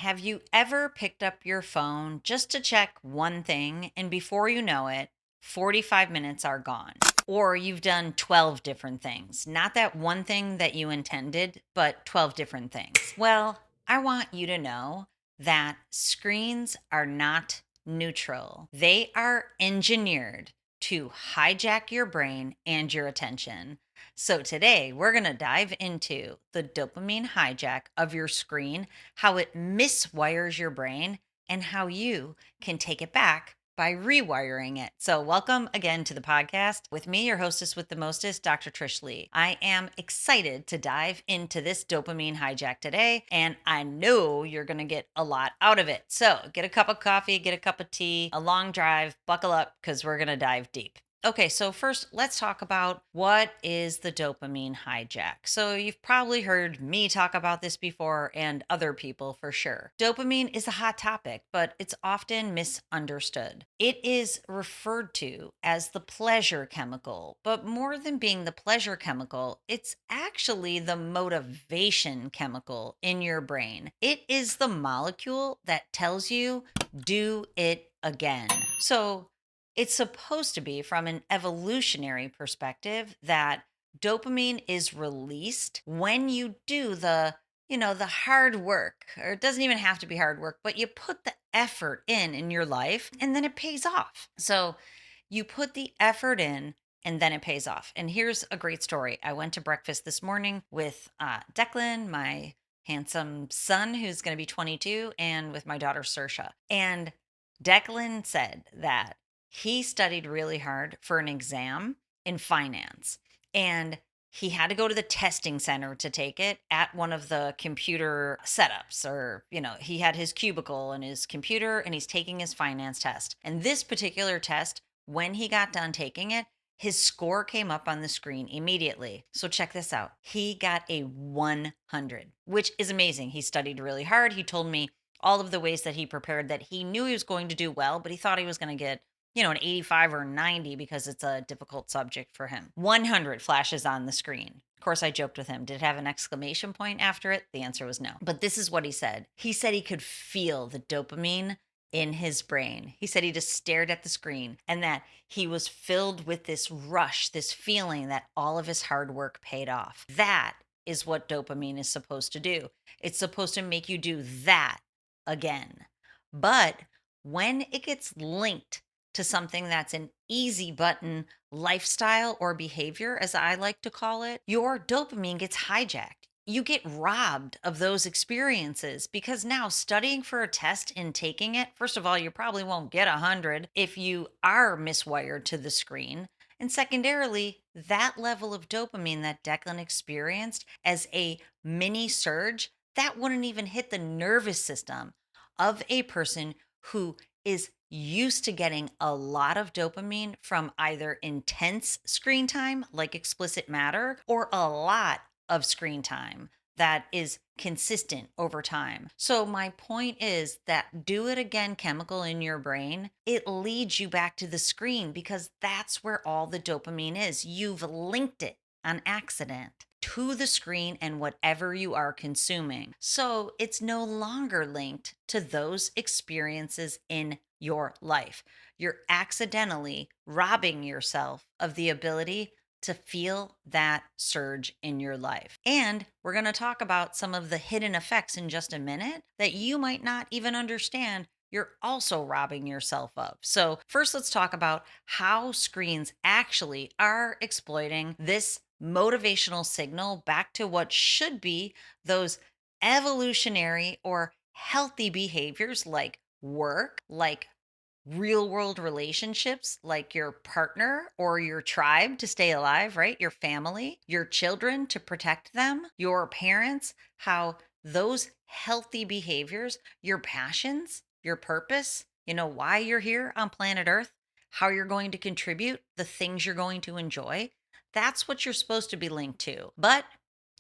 have you ever picked up your phone just to check one thing and before you know it, 45 minutes are gone? Or you've done 12 different things. Not that one thing that you intended, but 12 different things. Well, I want you to know that screens are not neutral. They are engineered to hijack your brain and your attention. So today we're going to dive into the dopamine hijack of your screen, how it miswires your brain, and how you can take it back by rewiring it. So, welcome again to the podcast with me, your hostess with the mostest, Dr. Trish Leigh. I am excited to dive into this dopamine hijack today, and I know you're going to get a lot out of it. So, get a cup of coffee, get a cup of tea, a long drive, buckle up because we're going to dive deep. Okay, so first, let's talk about what is the dopamine hijack. So, you've probably heard me talk about this before and other people for sure. Dopamine is a hot topic, but it's often misunderstood. It is referred to as the pleasure chemical, but more than being the pleasure chemical, it's actually the motivation chemical in your brain. It is the molecule that tells you, do it again. So, it's supposed to be from an evolutionary perspective that dopamine is released when you do the hard work, or it doesn't even have to be hard work, but you put the effort in your life and then it pays off. So you put the effort in and then it pays off. And here's a great story. I went to breakfast this morning with Declan, my handsome son, who's going to be 22, and with my daughter, Sersha. And Declan said that he studied really hard for an exam in finance. And he had to go to the testing center to take it at one of the computer setups, or he had his cubicle and his computer and he's taking his finance test. And this particular test, when he got done taking it, his score came up on the screen immediately. So check this out. He got a 100, which is amazing. He studied really hard. He told me all of the ways that he prepared, that he knew he was going to do well, but he thought he was going to get an 85 or 90 because it's a difficult subject for him. 100 flashes on the screen. Of course, I joked with him. Did it have an exclamation point after it? The answer was no. But this is what he said. He said he could feel the dopamine in his brain. He said he just stared at the screen and that he was filled with this rush, this feeling that all of his hard work paid off. That is what dopamine is supposed to do. It's supposed to make you do that again. But when it gets linked to something that's an easy button lifestyle or behavior, as I like to call it, your dopamine gets hijacked. You get robbed of those experiences because now studying for a test and taking it, first of all, you probably won't get 100 if you are miswired to the screen. And secondarily, that level of dopamine that Declan experienced as a mini surge, that wouldn't even hit the nervous system of a person who is used to getting a lot of dopamine from either intense screen time, like explicit matter, or a lot of screen time that is consistent over time. So, my point is that do it again chemical in your brain, it leads you back to the screen because that's where all the dopamine is. You've linked it on accident to the screen and whatever you are consuming. So it's no longer linked to those experiences in your life. You're accidentally robbing yourself of the ability to feel that surge in your life. And we're going to talk about some of the hidden effects in just a minute that you might not even understand you're also robbing yourself of. So, first, let's talk about how screens actually are exploiting this motivational signal back to what should be those evolutionary or healthy behaviors like work, like real world relationships, like your partner or your tribe to stay alive, right? Your family, your children to protect them, your parents, how those healthy behaviors, your passions, your purpose, why you're here on planet Earth, how you're going to contribute, the things you're going to enjoy. That's what you're supposed to be linked to. But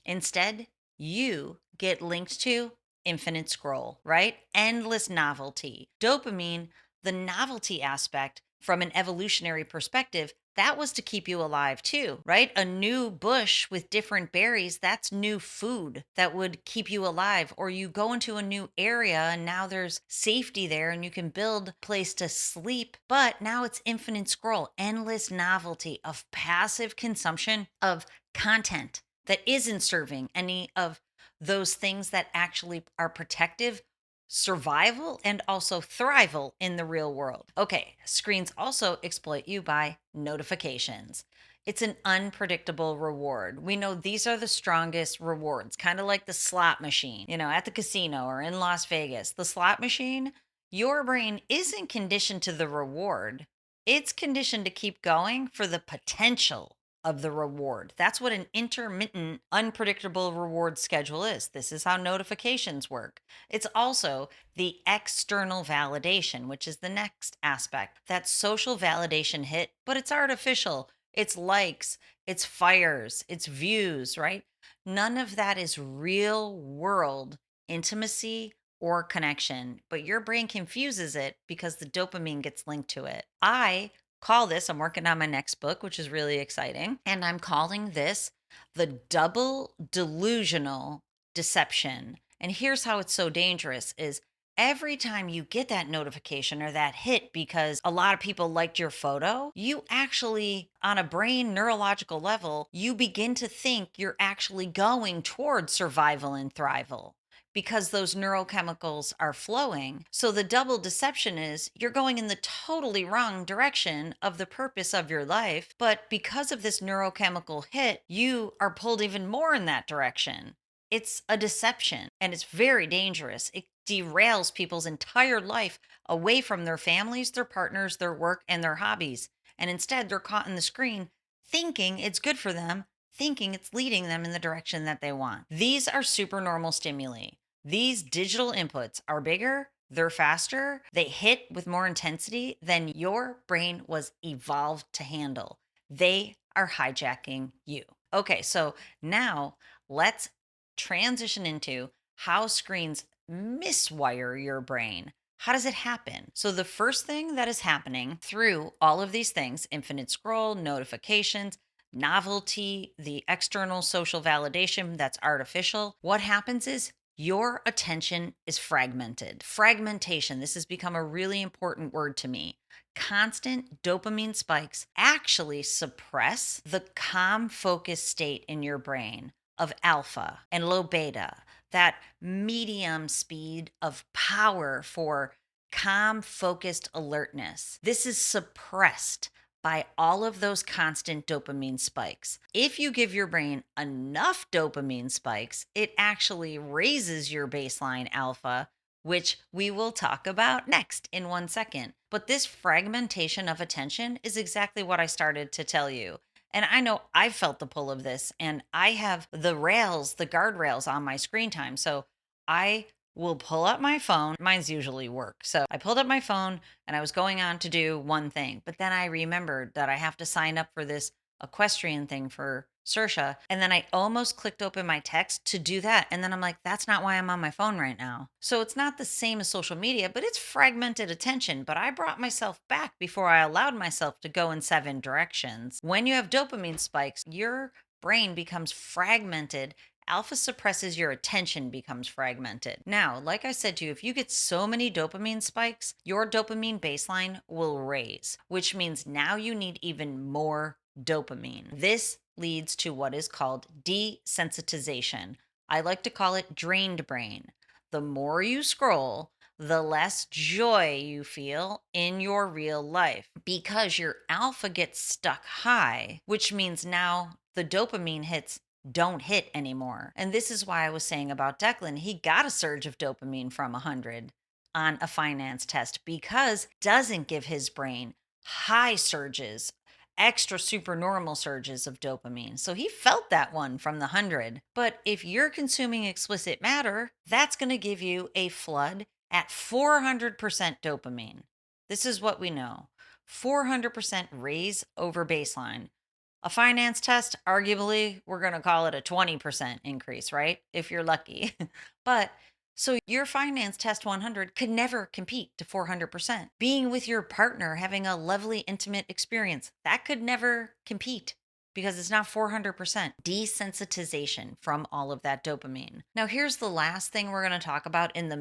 instead, you get linked to infinite scroll, right? Endless novelty. Dopamine, the novelty aspect from an evolutionary perspective, that was to keep you alive too, right? A new bush with different berries, that's new food that would keep you alive. Or you go into a new area and now there's safety there and you can build a place to sleep. But now it's infinite scroll, endless novelty of passive consumption of content that isn't serving any of those things that actually are protective, survival, and also thrival in the real world. Okay, screens also exploit you by notifications. It's an unpredictable reward. We know these are the strongest rewards, kind of like the slot machine, at the casino or in Las Vegas. The slot machine, your brain isn't conditioned to the reward, it's conditioned to keep going for the potential of the reward. That's what an intermittent, unpredictable reward schedule is. This is how notifications work. It's also the external validation, which is the next aspect. That social validation hit, but it's artificial. It's likes, it's fires, it's views, right? None of that is real world intimacy or connection, but your brain confuses it because the dopamine gets linked to it. I'm working on my next book, which is really exciting. And I'm calling this the double delusional deception. And here's how it's so dangerous is every time you get that notification or that hit because a lot of people liked your photo, you actually, on a brain neurological level, you begin to think you're actually going towards survival and thrival because those neurochemicals are flowing. So the double deception is you're going in the totally wrong direction of the purpose of your life. But because of this neurochemical hit, you are pulled even more in that direction. It's a deception and it's very dangerous. It derails people's entire life away from their families, their partners, their work, and their hobbies. And instead, they're caught in the screen thinking it's good for them, thinking it's leading them in the direction that they want. These are supernormal stimuli. These digital inputs are bigger, they're faster, they hit with more intensity than your brain was evolved to handle. They are hijacking you. Okay, so now let's transition into how screens miswire your brain. How does it happen? So, the first thing that is happening through all of these things infinite scroll, notifications, novelty, the external social validation that's artificial what happens is your attention is fragmented. Fragmentation, this has become a really important word to me. Constant dopamine spikes actually suppress the calm focused state in your brain of alpha and low beta, that medium speed of power for calm focused alertness. This is suppressed by all of those constant dopamine spikes. If you give your brain enough dopamine spikes, it actually raises your baseline alpha, which we will talk about next in 1 second. But this fragmentation of attention is exactly what I started to tell you. And I know I've felt the pull of this, and I have the rails, the guardrails on my screen time. So I will pull up my phone. Mine's usually work. So I pulled up my phone and I was going on to do one thing, but then I remembered that I have to sign up for this equestrian thing for Sersha. And then I almost clicked open my text to do that. And then I'm like, that's not why I'm on my phone right now. So it's not the same as social media, but it's fragmented attention. But I brought myself back before I allowed myself to go in 7 directions. When you have dopamine spikes, your brain becomes fragmented. Alpha suppresses your attention becomes fragmented. Now, like I said to you, if you get so many dopamine spikes, your dopamine baseline will raise, which means now you need even more dopamine. This leads to what is called desensitization. I like to call it drained brain. The more you scroll, the less joy you feel in your real life because your alpha gets stuck high, which means now the dopamine hits don't hit anymore. And this is why I was saying about Declan, he got a surge of dopamine from 100 on a finance test because doesn't give his brain high surges, extra supernormal surges of dopamine. So he felt that one from the 100. But if you're consuming explicit matter, that's going to give you a flood at 400% dopamine. This is what we know. 400% raise over baseline. A finance test, arguably, we're going to call it a 20% increase, right? If you're lucky. But So your finance test 100 could never compete to 400%. Being with your partner, having a lovely, intimate experience, that could never compete because it's not 400%. Desensitization from all of that dopamine. Now, here's the last thing we're going to talk about in the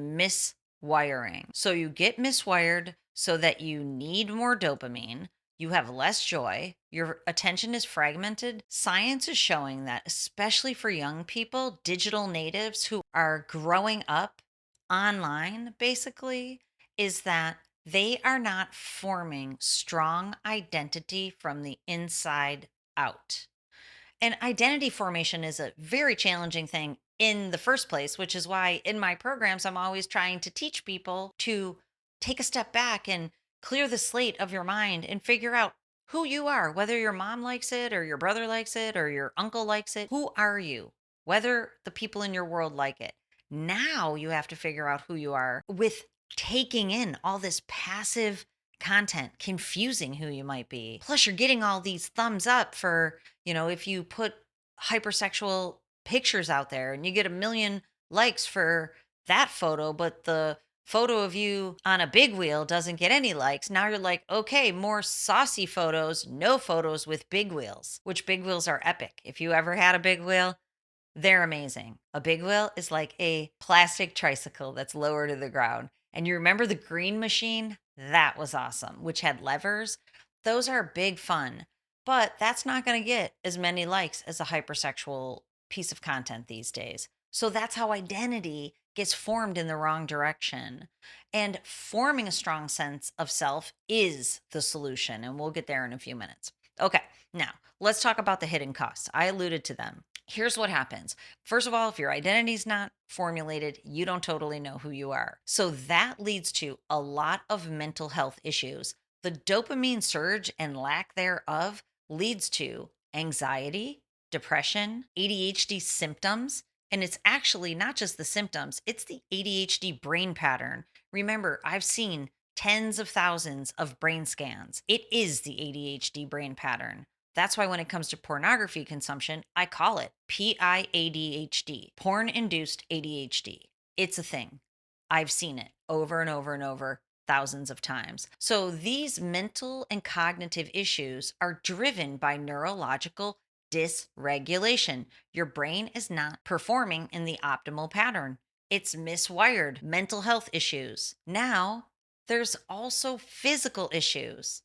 miswiring. So you get miswired so that you need more dopamine. You have less joy. Your attention is fragmented. Science is showing that, especially for young people, digital natives who are growing up online, basically, is that they are not forming strong identity from the inside out. And identity formation is a very challenging thing in the first place, which is why in my programs, I'm always trying to teach people to take a step back and clear the slate of your mind and figure out who you are, whether your mom likes it or your brother likes it or your uncle likes it. Who are you? Whether the people in your world like it. Now you have to figure out who you are with taking in all this passive content, confusing who you might be. Plus, you're getting all these thumbs up for, if you put hypersexual pictures out there and you get a million likes for that photo, but the photo of you on a big wheel doesn't get any likes. Now you're like, okay, more saucy photos, no photos with big wheels, which big wheels are epic. If you ever had a big wheel, they're amazing. A big wheel is like a plastic tricycle that's lower to the ground. And you remember the green machine? That was awesome, which had levers. Those are big fun, but that's not going to get as many likes as a hypersexual piece of content these days. So that's how identity gets formed in the wrong direction. And forming a strong sense of self is the solution. And we'll get there in a few minutes. Okay, now let's talk about the hidden costs. I alluded to them. Here's what happens. First of all, if your identity is not formulated, you don't totally know who you are. So that leads to a lot of mental health issues. The dopamine surge and lack thereof leads to anxiety, depression, ADHD symptoms. And it's actually not just the symptoms, it's the ADHD brain pattern. Remember, I've seen tens of thousands of brain scans. It is the ADHD brain pattern. That's why when it comes to pornography consumption, I call it PIADHD, porn induced ADHD. It's a thing. I've seen it over and over and over thousands of times. So these mental and cognitive issues are driven by neurological dysregulation. Your brain is not performing in the optimal pattern. It's miswired, mental health issues. Now, there's also physical issues.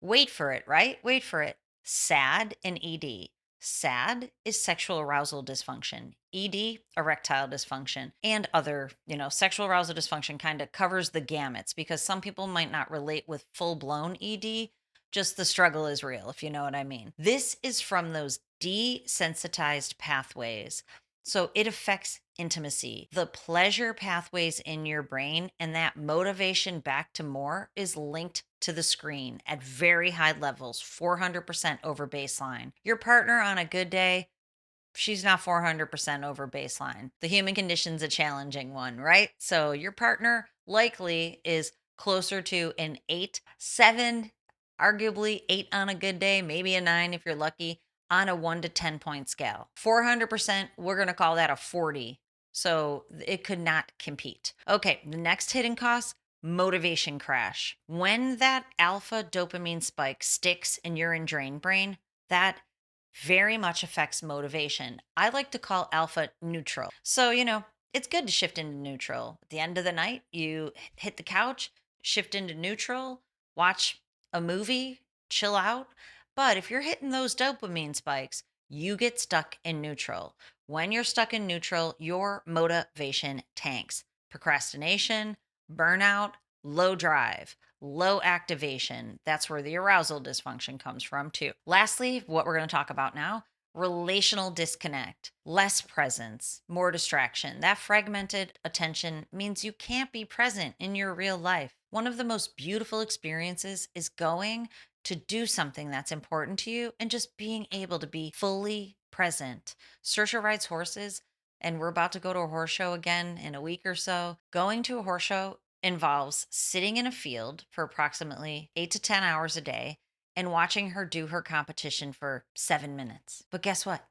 Wait for it, right? Wait for it. SAD and ED. SAD is sexual arousal dysfunction. ED, erectile dysfunction, and other, sexual arousal dysfunction kind of covers the gamuts because some people might not relate with full blown ED. Just the struggle is real, if you know what I mean. This is from those desensitized pathways. So it affects intimacy, the pleasure pathways in your brain, and that motivation back to more is linked to the screen at very high levels, 400% over baseline. Your partner on a good day, she's not 400% over baseline. The human condition's a challenging one, right? So your partner likely is closer to an 8, 7, arguably 8 on a good day, maybe a 9 if you're lucky, on a 1 to 10 point scale. 400%, we're going to call that a 40. So it could not compete. Okay, the next hidden cost, motivation crash. When that alpha dopamine spike sticks in your drain brain, that very much affects motivation. I like to call alpha neutral. So, it's good to shift into neutral. At the end of the night, you hit the couch, shift into neutral, watch a movie, chill out. But if you're hitting those dopamine spikes, you get stuck in neutral. When you're stuck in neutral, your motivation tanks. Procrastination, burnout, low drive, low activation. That's where the arousal dysfunction comes from, too. Lastly, what we're going to talk about now, relational disconnect, less presence, more distraction. That fragmented attention means you can't be present in your real life. One of the most beautiful experiences is going to do something that's important to you and just being able to be fully present. Saoirse rides horses, and we're about to go to a horse show again in a week or so. Going to a horse show involves sitting in a field for approximately 8 to 10 hours a day and watching her do her competition for 7 minutes. But guess what?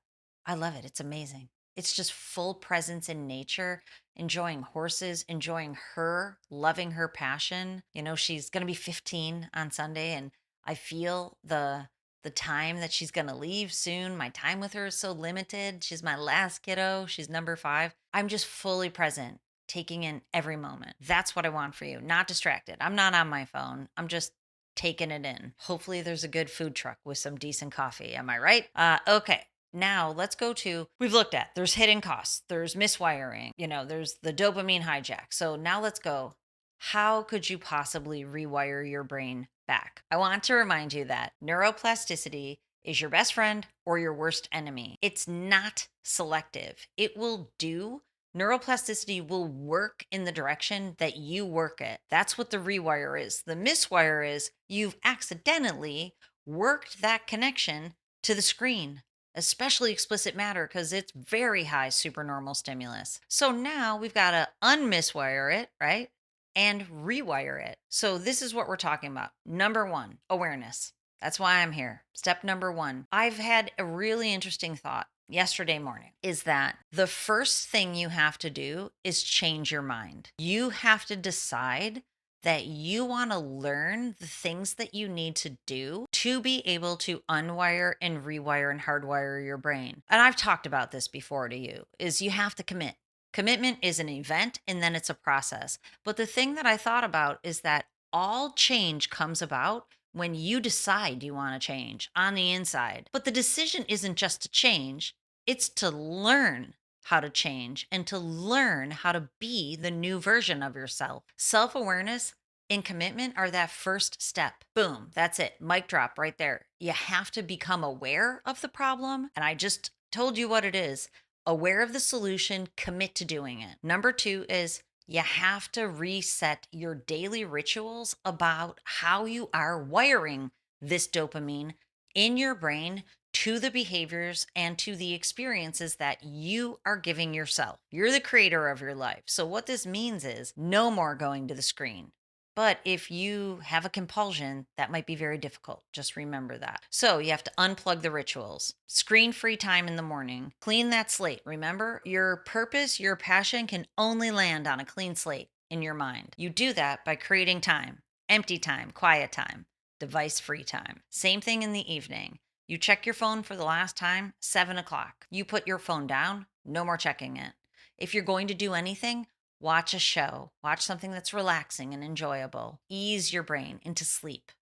I love it. It's amazing. It's just full presence in nature, enjoying horses, enjoying her, loving her passion. She's going to be 15 on Sunday, and I feel the time that she's going to leave soon. My time with her is so limited. She's my last kiddo. She's number 5. I'm just fully present, taking in every moment. That's what I want for you. Not distracted. I'm not on my phone. I'm just taking it in. Hopefully there's a good food truck with some decent coffee. Am I right? Okay. Now let's go to, we've looked at, there's hidden costs, there's miswiring, there's the dopamine hijack. So now let's go. How could you possibly rewire your brain back? I want to remind you that neuroplasticity is your best friend or your worst enemy. It's not selective. It will do. Neuroplasticity will work in the direction that you work it. That's what the rewire is. The miswire is you've accidentally worked that connection to the screen, especially explicit matter, because it's very high supernormal stimulus. So now we've got to unmiswire it, right? And rewire it. So this is what we're talking about. Number 1, awareness. That's why I'm here. Step number 1. I've had a really interesting thought yesterday morning, is that the first thing you have to do is change your mind. You have to decide that you want to learn the things that you need to do to be able to unwire and rewire and hardwire your brain. And I've talked about this before to you, is you have to commit. Commitment is an event and then it's a process. But the thing that I thought about is that all change comes about when you decide you want to change on the inside. But the decision isn't just to change, it's to learn how to change and to learn how to be the new version of yourself. Self awareness and commitment are that first step. Boom, that's it. Mic drop right there. You have to become aware of the problem. And I just told you what it is. Aware of the solution, commit to doing it. Number 2 is you have to reset your daily rituals about how you are wiring this dopamine in your brain to the behaviors and to the experiences that you are giving yourself. You're the creator of your life. So, what this means is no more going to the screen. But if you have a compulsion, that might be very difficult. Just remember that. So you have to unplug the rituals, screen free time in the morning, clean that slate. Remember, your purpose, your passion can only land on a clean slate in your mind. You do that by creating time, empty time, quiet time, device free time. Same thing in the evening. You check your phone for the last time, 7 o'clock. You put your phone down, no more checking it. If you're going to do anything, watch a show, watch something that's relaxing and enjoyable. Ease your brain into sleep.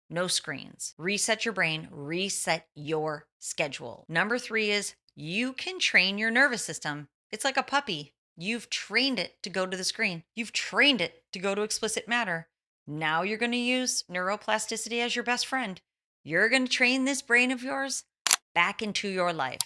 No screens. Reset your brain, reset your schedule. Number 3 is you can train your nervous system. It's like a puppy. You've trained it to go to the screen. You've trained it to go to explicit matter. Now you're going to use neuroplasticity as your best friend. You're going to train this brain of yours back into your life.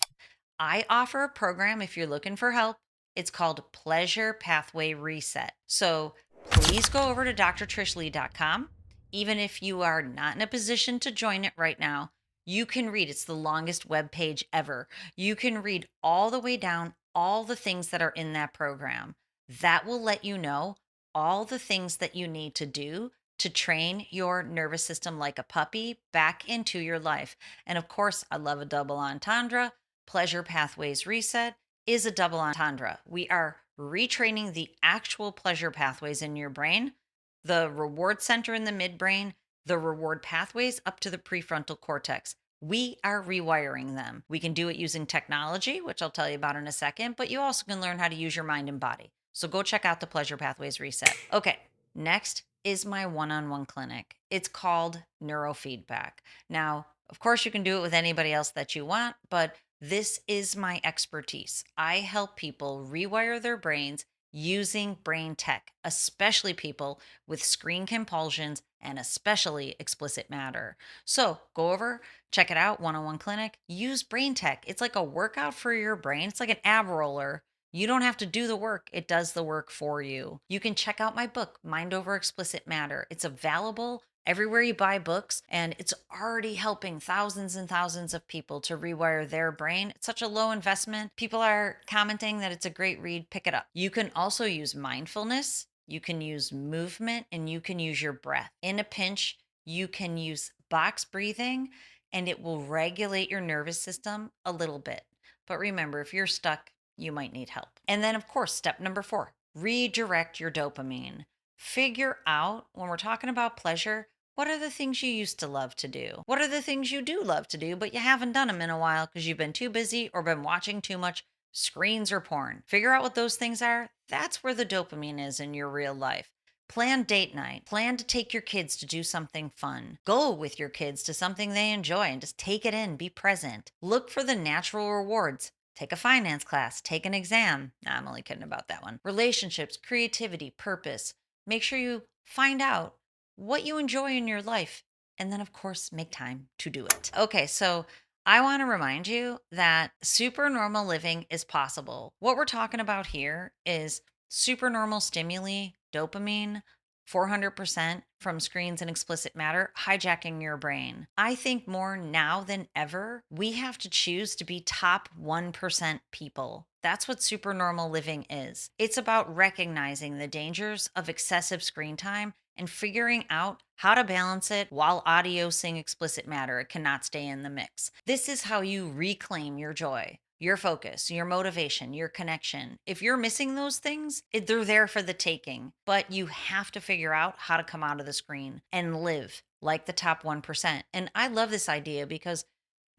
I offer a program if you're looking for help. It's called Pleasure Pathway Reset. So please go over to drtrishleigh.com. Even if you are not in a position to join it right now, you can read. It's the longest web page ever. You can read all the way down all the things that are in that program. That will let you know all the things that you need to do to train your nervous system like a puppy back into your life. And of course, I love a double entendre. Pleasure Pathways Reset is a double entendre. We are retraining the actual pleasure pathways in your brain, the reward center in the midbrain, the reward pathways up to the prefrontal cortex. We are rewiring them. We can do it using technology, which I'll tell you about in a second, but you also can learn how to use your mind and body. So go check out the Pleasure Pathways Reset. Okay, next is my one-on-one clinic. It's called Neurofeedback. Now, of course, you can do it with anybody else that you want, but this is my expertise. I help people rewire their brains using brain tech, especially people with screen compulsions and especially explicit matter. So go over, check it out, one-on-one clinic, use brain tech. It's like a workout for your brain. It's like an ab roller. You don't have to do the work. It does the work for you. You can check out my book, Mind Over Explicit Matter. It's available everywhere you buy books, and it's already helping thousands and thousands of people to rewire their brain. It's such a low investment. People are commenting that it's a great read. Pick it up. You can also use mindfulness, you can use movement, and you can use your breath. In a pinch, you can use box breathing, and it will regulate your nervous system a little bit. But remember, if you're stuck, you might need help. And then, of course, step number 4, redirect your dopamine. Figure out, when we're talking about pleasure, what are the things you used to love to do? What are the things you do love to do, but you haven't done them in a while because you've been too busy or been watching too much screens or porn? Figure out what those things are. That's where the dopamine is in your real life. Plan date night. Plan to take your kids to do something fun. Go with your kids to something they enjoy and just take it in. Be present. Look for the natural rewards. Take a finance class. Take an exam. Nah, I'm only kidding about that one. Relationships, creativity, purpose. Make sure you find out what you enjoy in your life. And then, of course, make time to do it. Okay, so I want to remind you that supernormal living is possible. What we're talking about here is supernormal stimuli, dopamine, 400% from screens and explicit matter, hijacking your brain. I think more now than ever, we have to choose to be top 1% people. That's what supernormal living is. It's about recognizing the dangers of excessive screen time and figuring out how to balance it while adiosing explicit matter. It cannot stay in the mix. This is how you reclaim your joy, your focus, your motivation, your connection. If you're missing those things, they're there for the taking, but you have to figure out how to come out of the screen and live like the top 1%. And I love this idea because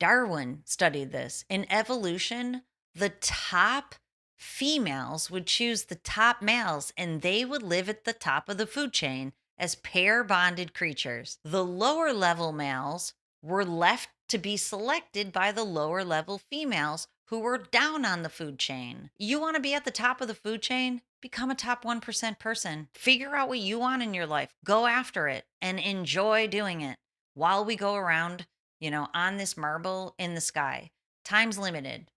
Darwin studied this. In evolution, the top females would choose the top males and they would live at the top of the food chain as pair bonded creatures. The lower level males were left to be selected by the lower level females who were down on the food chain. You want to be at the top of the food chain? Become a top 1% person. Figure out what you want in your life. Go after it and enjoy doing it while we go around, on this marble in the sky. Time's limited.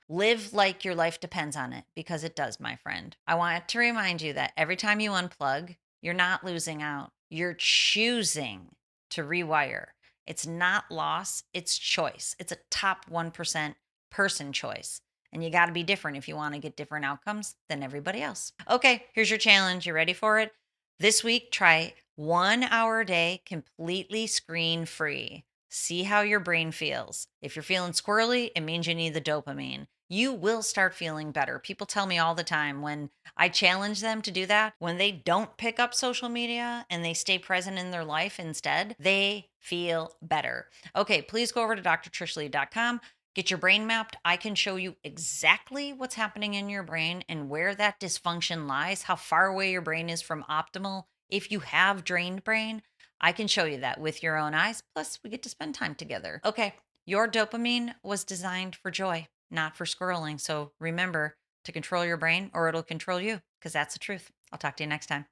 Live like your life depends on it because it does, my friend. I want to remind you that every time you unplug, you're not losing out. You're choosing to rewire. It's not loss, it's choice. It's a top 1% person choice. And you got to be different if you want to get different outcomes than everybody else. Okay, here's your challenge. You ready for it? This week, try 1 hour a day completely screen free. See how your brain feels. If you're feeling squirrely, it means you need the dopamine. You will start feeling better. People tell me all the time when I challenge them to do that, when they don't pick up social media and they stay present in their life instead, they feel better. Okay, please go over to drtrishleigh.com. Get your brain mapped. I can show you exactly what's happening in your brain and where that dysfunction lies, how far away your brain is from optimal. If you have drained brain, I can show you that with your own eyes. Plus, we get to spend time together. Okay, your dopamine was designed for joy, not for scrolling. So remember to control your brain or it'll control you because that's the truth. I'll talk to you next time.